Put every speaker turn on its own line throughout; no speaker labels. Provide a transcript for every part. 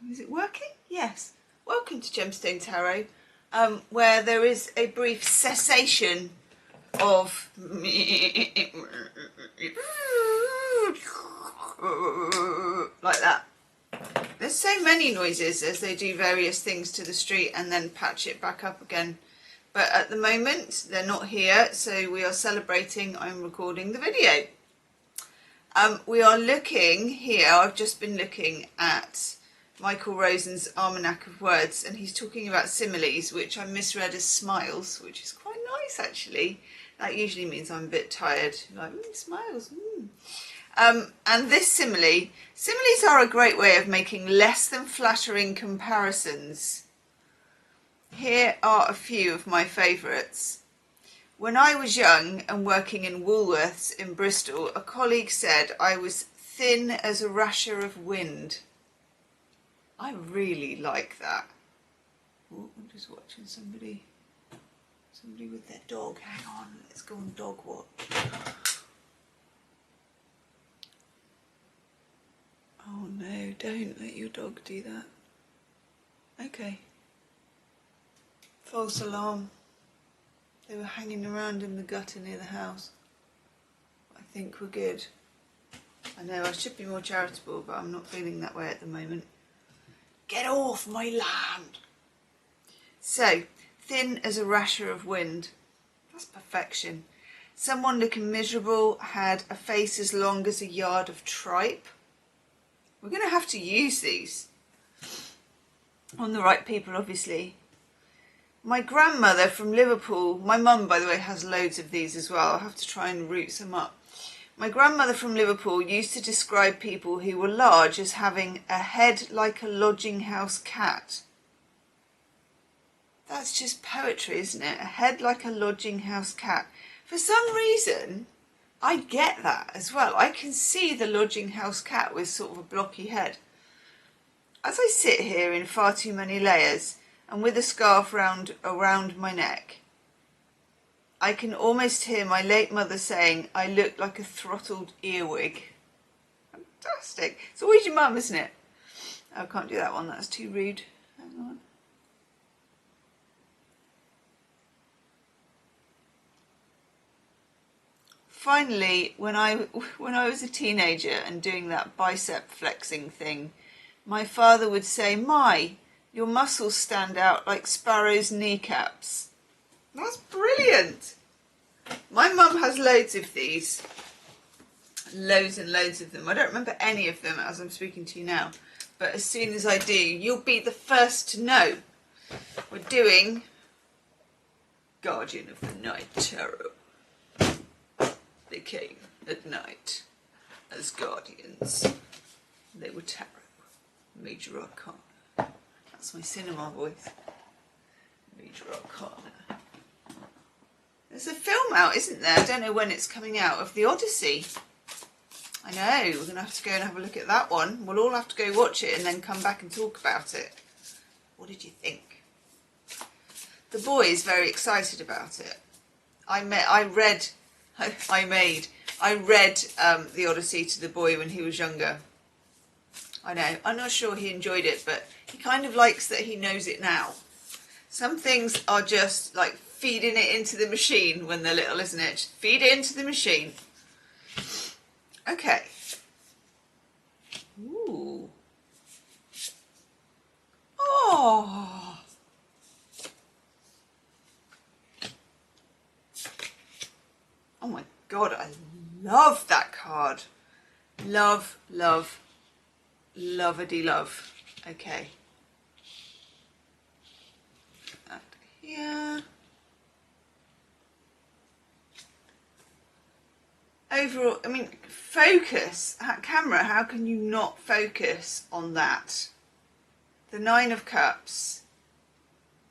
Is it working? Yes. Welcome to Gemstone Tarot, where there is a brief cessation of like that. There's so many noises as they do various things to the street and then patch it back up again. But at the moment, they're not here, so we are celebrating I'm recording the video. We are looking here, I've just been looking at Michael Rosen's Almanac of Words, and he's talking about similes, which I misread as smiles, which is quite nice actually. That usually means I'm a bit tired, like, smiles. And this similes are a great way of making less than flattering comparisons. Here are a few of my favourites. When I was young and working in Woolworths in Bristol, a colleague said I was thin as a rasher of wind. I really like that. Oh, I'm just watching somebody with their dog. Hang on, let's go on dog watch. Oh no, don't let your dog do that. Okay. False alarm. They were hanging around in the gutter near the house. I think we're good. I know I should be more charitable, but I'm not feeling that way at the moment. Get off my land! So, thin as a rasher of wind. That's perfection. Someone looking miserable had a face as long as a yard of tripe. We're going to have to use these. On the right people, obviously. My grandmother from Liverpool, my mum, by the way, has loads of these as well. I'll have to try and root some up. My grandmother from Liverpool used to describe people who were large as having a head like a lodging house cat. That's just poetry, isn't it? A head like a lodging house cat. For some reason, I get that as well. I can see the lodging house cat with sort of a blocky head. As I sit here in far too many layers, and with a scarf around my neck, I can almost hear my late mother saying I look like a throttled earwig. Fantastic. It's always your mum, isn't it? Oh, I can't do that one, that's too rude. Hang on. Finally, when I was a teenager and doing that bicep flexing thing, my father would say, "My, your muscles stand out like sparrows' kneecaps." That's brilliant. My mum has loads of these. Loads and loads of them. I don't remember any of them as I'm speaking to you now. But as soon as I do, you'll be the first to know. We're doing Guardian of the Night Tarot. They came at night as guardians. They were tarot. Major Arcana. That's my cinema voice. Major Arcana. There's a film out, isn't there? I don't know when it's coming out, of The Odyssey. I know, we're going to have to go and have a look at that one. We'll all have to go watch it and then come back and talk about it. What did you think? The boy is very excited about it. I read The Odyssey to the boy when he was younger. I know, I'm not sure he enjoyed it, but he kind of likes that he knows it now. Some things are just like feeding it into the machine when they're little, isn't it? Just feed it into the machine. Okay. Ooh. Oh. Oh my God, I love that card. Love, love, love-a-dee love. Okay. That here. Overall, I mean, focus. Camera, how can you not focus on that? The Nine of Cups.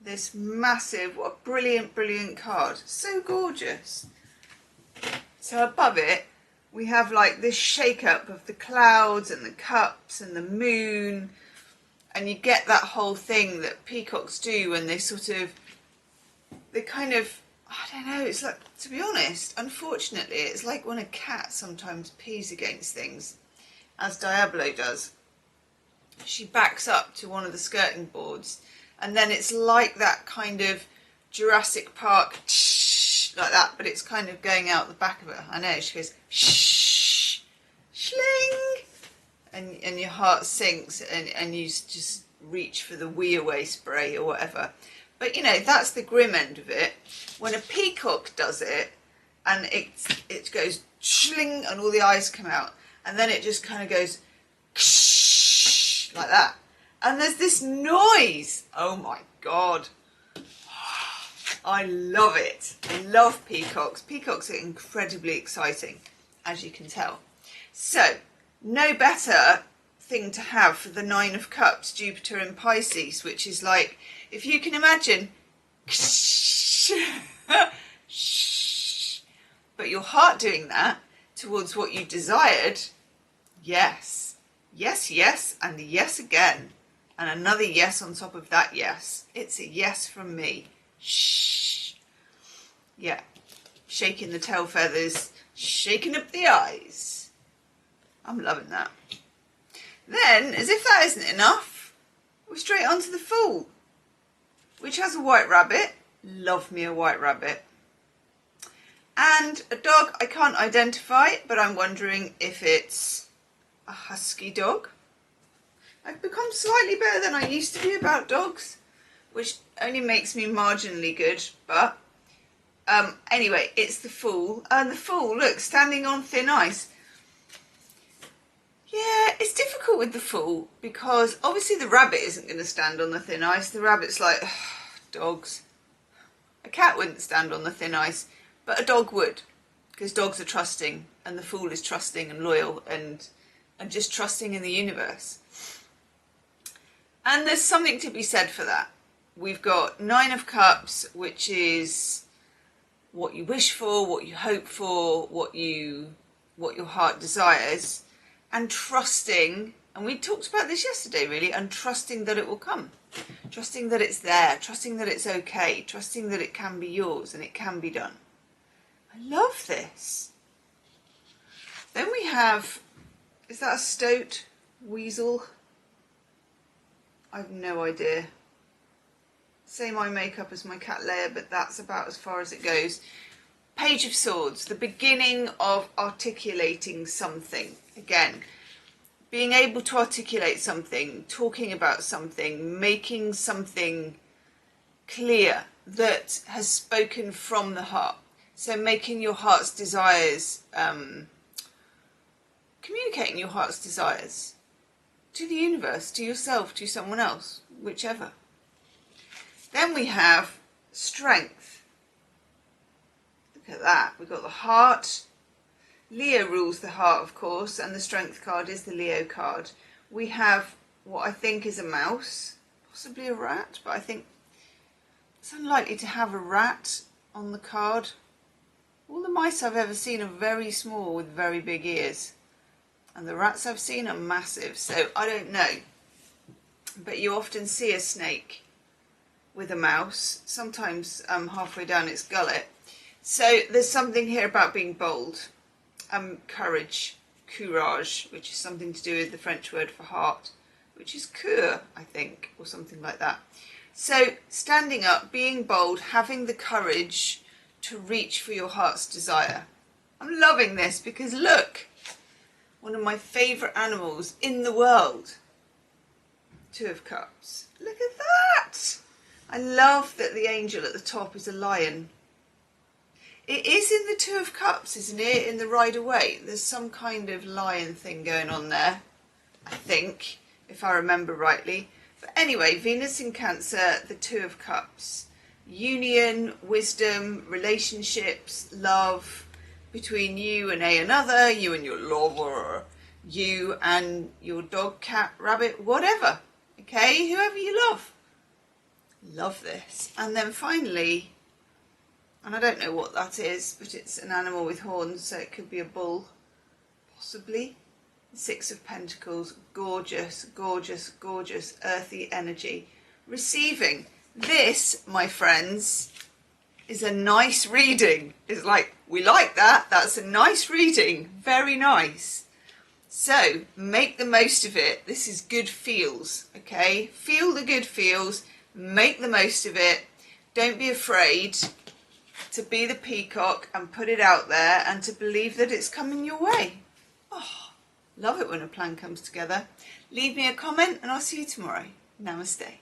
This massive, what a brilliant, brilliant card. So gorgeous. So above it, we have like this shake-up of the clouds and the cups and the moon. And you get that whole thing that peacocks do when they kind of, I don't know, it's like, to be honest, unfortunately, it's like when a cat sometimes pees against things, as Diablo does. she backs up to one of the skirting boards, and then it's like that kind of Jurassic Park like that, but it's kind of going out the back of her. I know, she goes shh, schling, and your heart sinks, and you just reach for the wee away spray or whatever. But you know, that's the grim end of it. When a peacock does it, and it goes schling, and all the eyes come out, and then it just kind of goes like that, and there's this noise. Oh my god, I love it. I love peacocks. Peacocks are incredibly exciting, as you can tell. So no better thing to have for the 9 of Cups, Jupiter in Pisces, which is like, if you can imagine but your heart doing that towards what you desired. Yes, yes, yes, and yes again, and another yes on top of that yes. It's a yes from me. Shh. Yeah, shaking the tail feathers, shaking up the eyes. I'm loving that. Then, as if that isn't enough, we're straight on to the Fool, which has a white rabbit. Love me a white rabbit. And a dog I can't identify, but I'm wondering if it's a husky dog. I've become slightly better than I used to be about dogs, which only makes me marginally good, but anyway, it's the Fool. And the Fool, look, standing on thin ice. Yeah, it's difficult with the Fool because obviously the rabbit isn't going to stand on the thin ice. The rabbit's like, dogs. A cat wouldn't stand on the thin ice, but a dog would, because dogs are trusting, and the Fool is trusting and loyal and just trusting in the universe. And there's something to be said for that. We've got 9 of Cups, which is what you wish for, what you hope for, what your heart desires, and trusting, and we talked about this yesterday really, and trusting that it will come. Trusting that it's there, trusting that it's okay, trusting that it can be yours and it can be done. I love this. Then we have, is that a stoat? Weasel? I have no idea. Same eye makeup as my cat Leia, but that's about as far as it goes. Page of Swords, the beginning of articulating something. Again, being able to articulate something, talking about something, making something clear that has spoken from the heart. So making your heart's desires, communicating your heart's desires to the universe, to yourself, to someone else, whichever. Then we have Strength. Look at that. We've got the heart. Leo rules the heart, of course, and the Strength card is the Leo card. We have what I think is a mouse, possibly a rat, but I think it's unlikely to have a rat on the card. All the mice I've ever seen are very small with very big ears, and the rats I've seen are massive, so I don't know. But you often see a snake with a mouse, sometimes halfway down its gullet. So there's something here about being bold. Courage, courage, which is something to do with the French word for heart, which is cœur, I think, or something like that. So standing up, being bold, having the courage to reach for your heart's desire. I'm loving this because look, one of my favourite animals in the world, 2 of Cups. Look at that! I love that the angel at the top is a lion. It is in the 2 of Cups, isn't it? In the Rider-Waite. There's some kind of lion thing going on there, I think, if I remember rightly. But anyway, Venus in Cancer, the 2 of Cups. Union, wisdom, relationships, love between you and another, you and your lover, you and your dog, cat, rabbit, whatever. Okay, whoever you love. Love this. And then finally, and I don't know what that is, but it's an animal with horns, so it could be a bull, possibly. 6 of Pentacles, gorgeous, gorgeous, gorgeous, earthy energy. Receiving. This, my friends, is a nice reading. It's like, we like that, that's a nice reading, very nice. So make the most of it. This is good feels, okay? Feel the good feels, make the most of it. Don't be afraid to be the peacock and put it out there and to believe that it's coming your way. Oh, love it when a plan comes together. Leave me a comment and I'll see you tomorrow. Namaste.